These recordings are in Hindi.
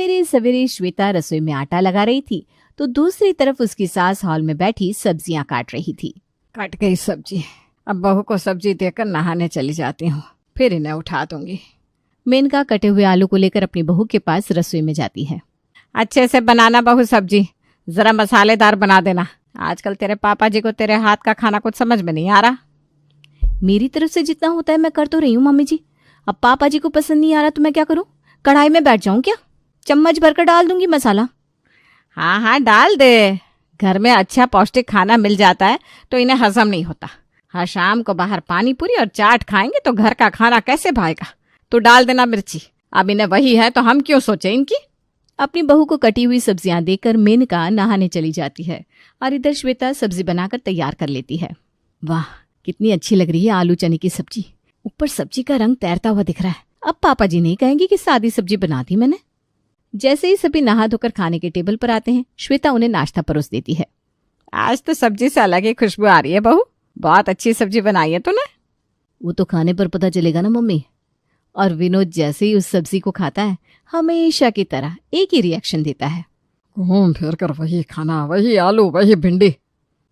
सवेरे सवेरे श्वेता रसोई में आटा लगा रही थी तो दूसरी तरफ उसकी सास हॉल में बैठी सब्जियां काट रही थी। कट गई सब्जी, अब बहू को सब्जी देकर नहाने चली जाती हूँ, फिर इन्हें उठा दूंगी। मेनका कटे हुए आलू को लेकर अपनी बहू के पास रसोई में जाती है। अच्छे से बनाना बहू सब्जी, जरा मसालेदार बना देना। आजकल तेरे पापा जी को तेरे हाथ का खाना कुछ समझ में नहीं आ रहा। मेरी तरफ से जितना होता है मैं कर तो रही हूँ मम्मी जी। अब पापा जी को पसंद नहीं आ रहा तो मैं क्या करूँ? कढ़ाई में बैठ जाऊं क्या? चम्मच भरकर डाल दूंगी मसाला। हाँ हाँ डाल दे, घर में अच्छा पौष्टिक खाना मिल जाता है तो इन्हें हजम नहीं होता। हर शाम को बाहर पानी पूरी और चाट खाएंगे तो घर का खाना कैसे भाएगा? तो डाल देना मिर्ची। अब इन्हें वही है तो हम क्यों सोचे इनकी। अपनी बहू को कटी हुई सब्जियां देकर मेनका नहाने चली जाती है और इधर श्वेता सब्जी बनाकर तैयार कर लेती है। वाह कितनी अच्छी लग रही है आलू चने की सब्जी। ऊपर सब्जी का रंग तैरता हुआ दिख रहा है। अब पापा जी नहीं कहेंगे कि सादी सब्जी बना दी मैंने। जैसे ही सभी नहा धोकर खाने के टेबल पर आते हैं श्वेता उन्हें नाश्ता परोस देती है। आज तो सब्जी से अलग ही खुशबू आ रही है बहू, बहुत अच्छी सब्जी बनाई है तूने। वो तो खाने पर पता चलेगा ना मम्मी। और विनोद जैसे ही उस सब्जी को खाता है हमेशा की तरह एक ही रिएक्शन देता है। घूम फिर कर वही खाना, वही आलू, वही भिंडी।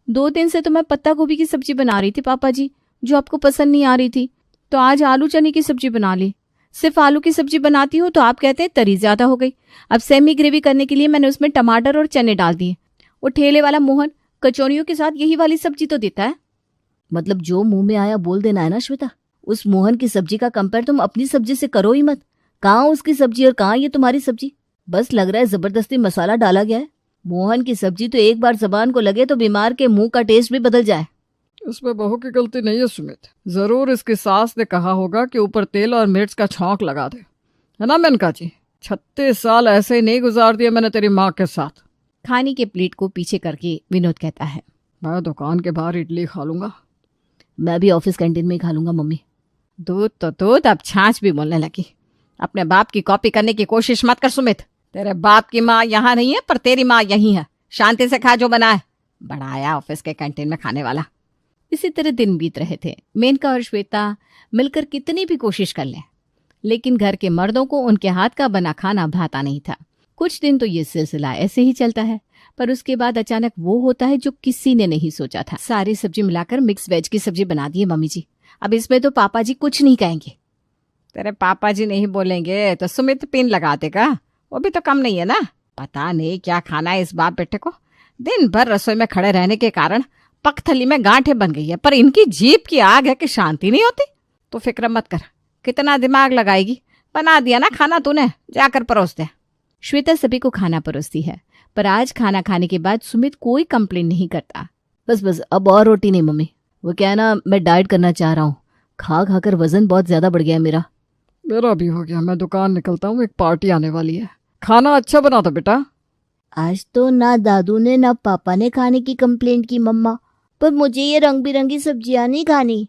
2 दिन से तो मैं पत्ता गोभी की सब्जी बना रही थी पापा जी, जो आपको पसंद नहीं आ रही थी, तो आज आलू चने की सब्जी बना ली। सिर्फ आलू की सब्जी बनाती हूँ तो आप कहते हैं तरी ज्यादा हो गई। अब सेमी ग्रेवी करने के लिए मैंने उसमें टमाटर और चने डाल दिए। वो ठेले वाला मोहन कचौड़ियों के साथ यही वाली सब्जी तो देता है। मतलब जो मुंह में आया बोल देना है ना श्वेता। उस मोहन की सब्जी का कंपेयर तुम अपनी सब्जी से करो ही मत। कहाँ उसकी सब्जी और कहाँ ये तुम्हारी सब्जी। बस लग रहा है जबरदस्ती मसाला डाला गया है। मोहन की सब्जी तो एक बार जबान को लगे तो बीमार के मुंह का टेस्ट भी बदल जाए। इसमें बहू की गलती नहीं है सुमित, जरूर इसकी सास ने कहा होगा कि ऊपर तेल और मिर्च का छौंक लगा दे, है ना मेनका जी? 36 साल ऐसे ही नहीं गुजार दिए मैंने तेरी माँ के साथ। खाने के प्लेट को पीछे करके विनोद कहता है, मैं दुकान के बाहर इडली खा लूंगा। मैं भी ऑफिस कैंटीन में ही खा लूंगा मम्मी। दूध तो दूध, अब छाछ भी बोलने लगी। अपने बाप की कॉपी करने की कोशिश मत कर सुमित। तेरे बाप की माँ यहाँ नहीं है पर तेरी माँ यही है। शांति से खा जो बना है। बड़ा आया ऑफिस के कैंटीन में खाने वाला। इसी तरह दिन बीत रहे थे। मेनका और श्वेता मिलकर कितनी भी कोशिश कर लें, लेकिन घर के मर्दों को उनके हाथ का बना खाना भाता नहीं था। कुछ दिन तो ये सिलसिला ऐसे ही चलता है, पर उसके बाद अचानक वो होता है जो किसी ने नहीं सोचा था। सारी सब्जी मिलाकर मिक्स वेज की सब्जी बना दी है मम्मी जी। अब इसमें तो पापा जी कुछ नहीं कहेंगे। तेरे पापा जी नहीं बोलेंगे तो सुमित पिन लगा देगा, वो भी तो कम नहीं है ना। पता नहीं क्या खाना है इस बाप बेटे को। दिन भर रसोई में खड़े रहने के कारण पगथली में गांठें बन गई है, पर इनकी जीभ की आग है कि शांति नहीं होती। तो फिक्र मत कर, कितना दिमाग लगाएगी। बना दिया ना खाना तूने, जाकर परोस दे। श्वेता सभी को खाना परोसती है, पर आज खाना खाने के बाद सुमित कोई कंप्लेन नहीं करता। बस अब और रोटी नहीं मम्मी। वो क्या है ना, मैं डाइट करना चाह रहा हूँ। खा खाकर वजन बहुत ज्यादा बढ़ गया है मेरा। मेरा भी हो गया। मैं दुकान निकलता हूँ, एक पार्टी आने वाली है। खाना अच्छा बना था बेटा। आज तो ना दादू ने ना पापा ने खाने की कंप्लेंट की मम्मा, पर मुझे ये रंग बिरंगी सब्जियां नहीं खानी।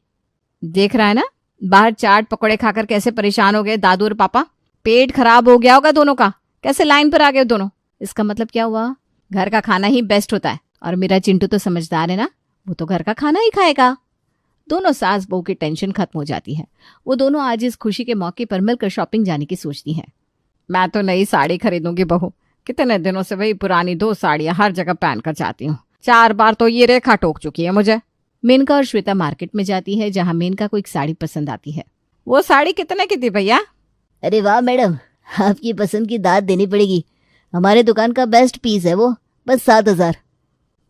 देख रहा है ना, बाहर चाट पकौड़े खाकर कैसे परेशान हो गए दादू और पापा। पेट खराब हो गया होगा दोनों का, कैसे लाइन पर आ गए दोनों। इसका मतलब क्या हुआ? घर का खाना ही बेस्ट होता है। और मेरा चिंटू तो समझदार है ना, वो तो घर का खाना ही खाएगा। दोनों सास बहू की टेंशन खत्म हो जाती है। वो दोनों आज इस खुशी के मौके पर मिलकर शॉपिंग जाने की सोचती हैं। मैं तो नई साड़ी खरीदूंगी बहू। कितने दिनों से वही पुरानी 2 साड़ियां हर जगह पहन कर जाती हूँ। 4 बार तो ये रेखा टोक चुकी है मुझे। मेनका और श्वेता मार्केट में जाती है, जहाँ मेनका को एक साड़ी पसंद आती है। वो साड़ी कितने की थी भैया? अरे वाह मैडम, आपकी पसंद की दाद देनी पड़ेगी। हमारे दुकान का बेस्ट पीस है वो, बस 7,000।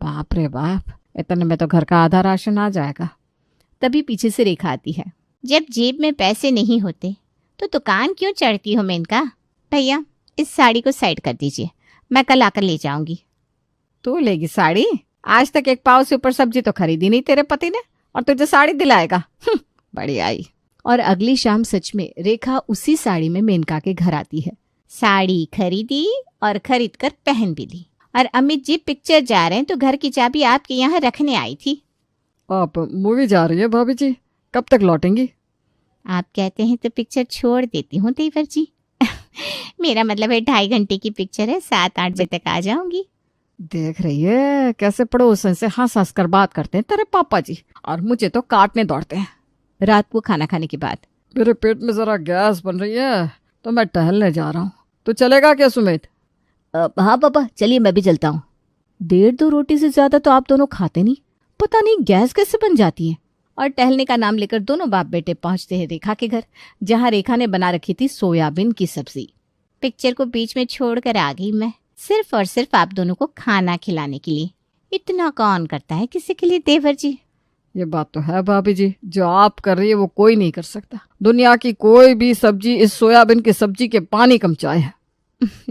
बाप रे बाप, इतने में तो घर का आधा राशन आ जाएगा। तभी पीछे से रेखा आती है। जब जेब में पैसे नहीं होते तो दुकान क्यों चढ़ती हो मेनका? भैया इस साड़ी को साइड कर दीजिए, मैं कल आकर ले जाऊंगी। तू लेगी साड़ी? आज तक एक पाव से ऊपर सब्जी तो खरीदी नहीं तेरे पति ने, और तुझे साड़ी दिलाएगा? बड़ी आई। और अगली शाम सच में रेखा उसी साड़ी में मेनका के घर आती है। साड़ी खरीदी और खरीद कर पहन भी ली। और अमित जी पिक्चर जा रहे हैं तो घर की चाबी आपके यहाँ रखने आई थी। आप मूवी जा रही है भाभी जी, कब तक लौटेंगी? आप कहते हैं तो पिक्चर छोड़ देती हूँ देवर जी। मेरा मतलब है 2.5 घंटे की पिक्चर है, 7-8 बजे तक आ जाऊंगी। देख रही है कैसे पड़ोसन से हंस हंस कर बात करते हैं तेरे पापा जी, और मुझे तो काटने दौड़ते हैं। रात को खाना खाने के बाद मेरे पेट में जरा गैस बन रही है तो मैं टहलने जा रहा हूँ। तो चलेगा क्या सुमित? हाँ पापा, चलिए मैं भी चलता हूँ। 1.5-2 रोटी से ज्यादा तो आप दोनों खाते नहीं, पता नहीं गैस कैसे बन जाती है। और टहलने का नाम लेकर दोनों बाप बेटे पहुंचते हैं रेखा के घर, जहां रेखा ने बना रखी थी सोयाबीन की सब्जी। पिक्चर को बीच में छोड़कर आ गई मैं, सिर्फ और सिर्फ आप दोनों को खाना खिलाने के लिए। इतना कौन करता है किसी के लिए देवर जी। ये बात तो है भाभी जी, जो आप कर रही है वो कोई नहीं कर सकता। दुनिया की कोई भी सब्जी इस सोयाबीन की सब्जी के पानी कम चाय है।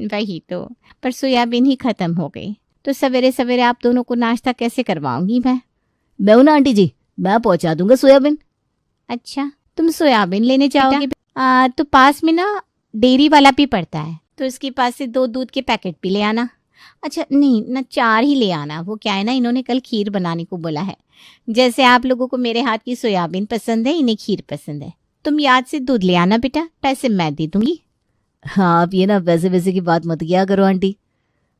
वही तो, पर सोयाबीन ही खत्म हो गई, तो सवेरे सवेरे आप दोनों को नाश्ता कैसे करवाऊंगी मैं हूं ना आंटी जी, मैं पहुंचा दूंगा सोयाबीन। अच्छा, तुम सोयाबीन लेने जाओगे? तो पास में ना डेयरी वाला भी पड़ता है, तो इसके पास से 2 दूध के पैकेट भी ले आना। अच्छा नहीं ना, 4 ही ले आना। वो क्या है ना, इन्होंने कल खीर बनाने को बोला है। जैसे आप लोगों को मेरे हाथ की सोयाबीन पसंद है, इन्हें खीर पसंद है। तुम याद से दूध ले आना बेटा, पैसे मैं दे दूंगी। हाँ, आप ये ना वैसे वैसे की बात मत किया करो आंटी।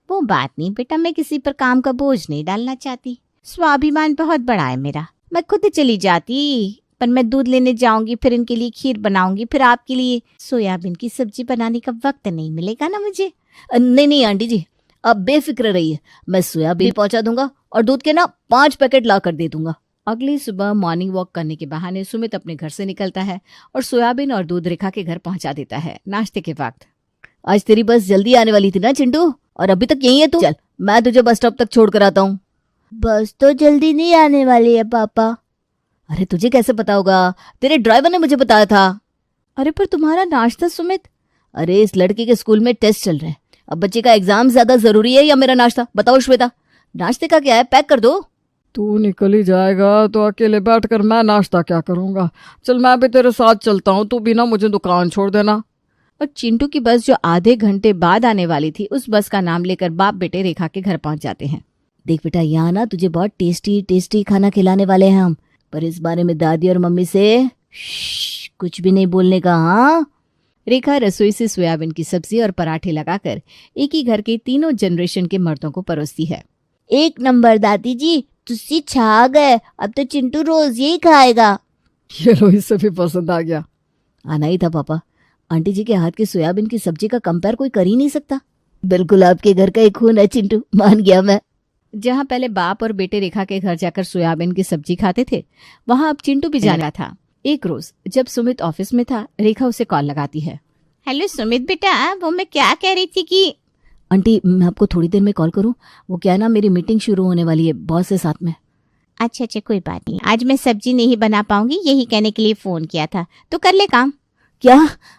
वो बात नहीं बेटा, मैं किसी पर काम का बोझ नहीं डालना चाहती। स्वाभिमान बहुत बड़ा है मेरा, मैं खुद चली जाती, पर मैं दूध लेने जाऊंगी, फिर इनके लिए खीर बनाऊंगी, फिर आपके लिए सोयाबीन की सब्जी बनाने का वक्त नहीं मिलेगा ना मुझे। नहीं नहीं आंटी जी, अब बेफिक्र रहिए, मैं सोयाबीन पहुंचा दूंगा और दूध के ना 5 पैकेट ला कर दे दूंगा। अगली सुबह मॉर्निंग वॉक करने के बहाने सुमित अपने घर से निकलता है और सोयाबीन और दूध रेखा के घर पहुंचा देता है नाश्ते के वक्त। आज तेरी बस जल्दी आने वाली थी ना चिंटू, और अभी तक यही है तू? चल मैं तुझे बस स्टॉप तक छोड़ कर आता हूँ। बस तो जल्दी नहीं आने वाली है पापा। अरे तुझे कैसे पता होगा, तेरे ड्राइवर ने मुझे बताया था। अरे पर तुम्हारा नाश्ता सुमित? अरे इस लड़के के स्कूल में टेस्ट चल रहे हैं, अब बच्चे का एग्जाम ज्यादा जरूरी है या मेरा नाश्ता? बताओ श्वेता, नाश्ते का क्या है, पैक कर दो। तू निकल ही जाएगा तो अकेले बैठकर मैं नाश्ता क्या करूंगा? चल मैं भी तेरे साथ चलता हूँ, तू भी ना मुझे दुकान छोड़ देना। और चिंटू की बस जो आधे घंटे बाद आने वाली थी, उस बस का नाम लेकर बाप बेटे रेखा के घर पहुंच जाते हैं। देख बेटा, यहाँ ना तुझे बहुत टेस्टी टेस्टी खाना खिलाने वाले हैं हम, पर इस बारे में दादी और मम्मी से कुछ भी नहीं बोलने का। हाँ, रेखा रसोई से सोयाबीन की सब्जी और पराठे लगाकर एक ही घर के तीनों जनरेशन के मर्दों को परोसती है। 1 नंबर दादी जी, तुसी छा गए, अब तो चिंटू रोज यही खाएगा। ये रोहित से भी पसंद आ गया। आना ही था पापा, आंटी जी के हाथ की सोयाबीन की सब्जी का कंपेयर कोई कर ही नहीं सकता। बिल्कुल आपके घर का एक खून है चिंटू, मान गया मैं। जहां पहले बाप और बेटे रेखा के घर जाकर सोयाबीन की सब्जी खाते थे, वहां अब चिंटू भी जाना था। एक रोज जब सुमित ऑफिस में था, रेखा उसे कॉल लगाती है। हेलो सुमित बेटा, वो मैं क्या कह रही थी कि आंटी मैं आपको थोड़ी देर में कॉल करूं? वो क्या है ना, मेरी मीटिंग शुरू होने वाली है बॉस से साथ में। अच्छा कोई बात नहीं, आज मैं सब्जी नहीं बना पाऊंगी, यही कहने के लिए फोन किया था, तो कर ले काम। क्या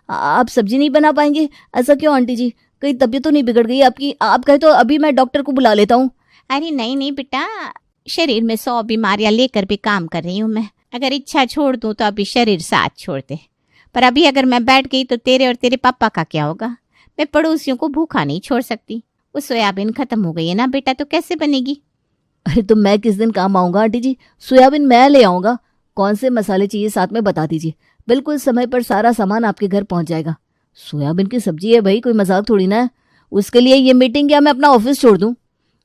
आप सब्जी नहीं बना पाएंगे? ऐसा क्यों आंटी जी, कहीं तबीयत तो नहीं बिगड़ गई आपकी? आप कहे तो अभी मैं डॉक्टर को बुला लेता हूँ। अरे नहीं बेटा, शरीर में 100 बीमारियां लेकर भी काम कर रही हूँ मैं। अगर इच्छा छोड़ दूं तो अभी शरीर साथ छोड़ दे, पर अभी अगर मैं बैठ गई तो तेरे और तेरे पापा का क्या होगा? मैं पड़ोसियों को भूखा नहीं छोड़ सकती। वो सोयाबीन खत्म हो गई है ना बेटा, तो कैसे बनेगी? अरे तो मैं किस दिन काम आऊंगा आंटी जी? सोयाबीन मैं ले आऊंगा। कौन से मसाले चाहिए साथ में बता दीजिए, बिल्कुल समय पर सारा सामान आपके घर पहुंच जाएगा। सोयाबीन की सब्जी है भाई, कोई मजाक थोड़ी ना है। उसके लिए ये मीटिंग या मैं अपना ऑफिस छोड़ दूं?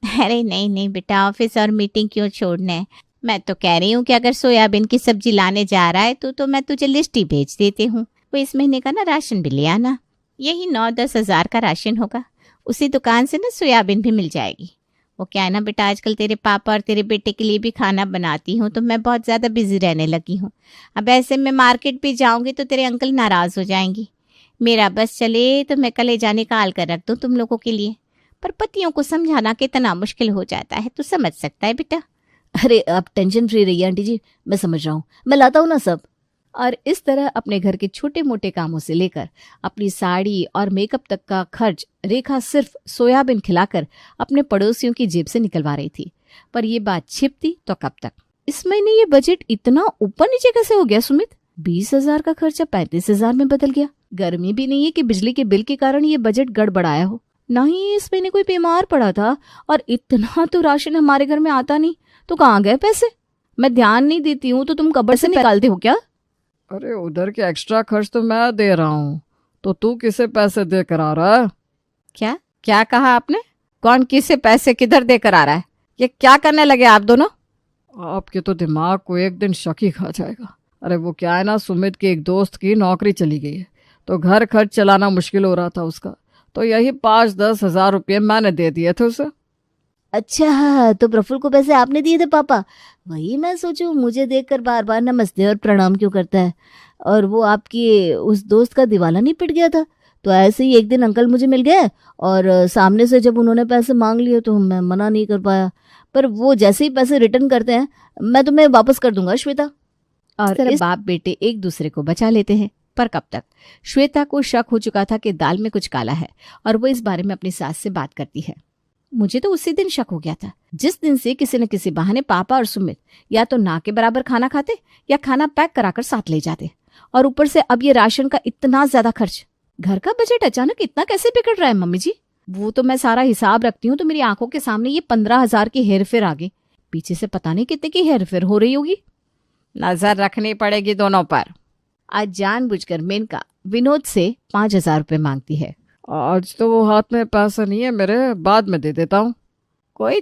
अरे नहीं बेटा, ऑफिस और मीटिंग क्यों छोड़ना है? मैं तो कह रही हूँ कि अगर सोयाबीन की सब्जी लाने जा रहा है तो मैं तुझे लिस्ट ही भेज देती हूँ। वो इस महीने का ना राशन भी ले आना, यही 9-10 हज़ार का राशन होगा। उसी दुकान से ना सोयाबीन भी मिल जाएगी। वो क्या है ना बेटा, आजकल तेरे पापा और तेरे बेटे के लिए भी खाना बनाती हूँ, तो मैं बहुत ज़्यादा बिजी रहने लगी हूँ। अब ऐसे में मार्केट भी जाऊँगी तो तेरे अंकल नाराज़ हो जाएंगी। मेरा बस चले तो मैं कलेजा निकाल कर रख दूँ तुम लोगों के लिए, पर पतियों को समझाना कितना मुश्किल हो जाता है, तू समझ सकता है बेटा। अरे आप टेंशन फ्री रहिए आंटी जी, मैं समझ रहा हूँ, मैं लाता हूँ ना सब। और इस तरह अपने घर के छोटे मोटे कामों से लेकर अपनी साड़ी और मेकअप तक का खर्च रेखा सिर्फ सोयाबीन खिलाकर अपने पड़ोसियों की जेब से निकलवा रही थी। पर ये बात छिपती तो कब तक? इस महीने ये बजट इतना ऊपर नीचे कैसे हो गया सुमित? 20,000 का खर्चा 35,000 में बदल गया। गर्मी भी नहीं है कि बिजली के बिल के कारण ये बजट गड़बड़ाया हो, ना ही इस महीने कोई बीमार पड़ा था, और इतना तो राशन हमारे घर में आता नहीं, तो कहाँ गए पैसे? मैं ध्यान नहीं देती हूँ तो तुम कब्र से निकालते हो क्या? अरे उधर के एक्स्ट्रा खर्च तो मैं दे रहा हूँ, तो तू किसे पैसे दे कर आ रहा है? क्या कहा आपने? कौन किसे पैसे किधर देकर आ रहा है? ये क्या करने लगे आप दोनों? आपके तो दिमाग को एक दिन शक ही खा जाएगा। अरे वो क्या है ना, सुमित के एक दोस्त की नौकरी चली गई है, तो घर खर्च चलाना मुश्किल हो रहा था उसका, तो यही 5-10 हजार रुपये मैंने दे दिए थे उसे। अच्छा, तो प्रफुल्ल को पैसे आपने दिए थे पापा? वही मैं सोचूं, मुझे देखकर बार बार नमस्ते और प्रणाम क्यों करता है। और वो आपकी उस दोस्त का दिवाला नहीं पिट गया था, तो ऐसे ही एक दिन अंकल मुझे मिल गए और सामने से जब उन्होंने पैसे मांग लिए तो मैं मना नहीं कर पाया। पर वो जैसे ही पैसे रिटर्न करते हैं, मैं तुम्हें वापस कर दूंगा श्वेता। और तरह बाप बेटे एक दूसरे को बचा लेते हैं। पर कब तक? श्वेता को शक हो चुका था कि दाल में कुछ काला है और वो इस बारे में अपनी सास से बात करती है। मुझे तो उसी दिन शक हो गया था, जिस दिन से किसी न किसी बहाने पापा और सुमित या तो ना के बराबर खाना खाते या खाना पैक कराकर साथ ले जाते। और ऊपर से अब ये राशन का इतना ज्यादा खर्च। घर का बजट अचानक इतना कैसे बिगड़ रहा है मम्मी जी? वो तो मैं सारा हिसाब रखती हूँ तो मेरी आंखों के सामने ये 15,000 की हेरफेर आ गई। पीछे से पता नहीं कितने की हेरफेर हो रही होगी। नजर रखनी पड़ेगी दोनों पर। आज जानबूझकर मेनका विनोद से 5,000 रुपये मांगती है। आज तो वो हाथ में पैसा नहीं है मेरे, बाद में दे देता हूँ। कोई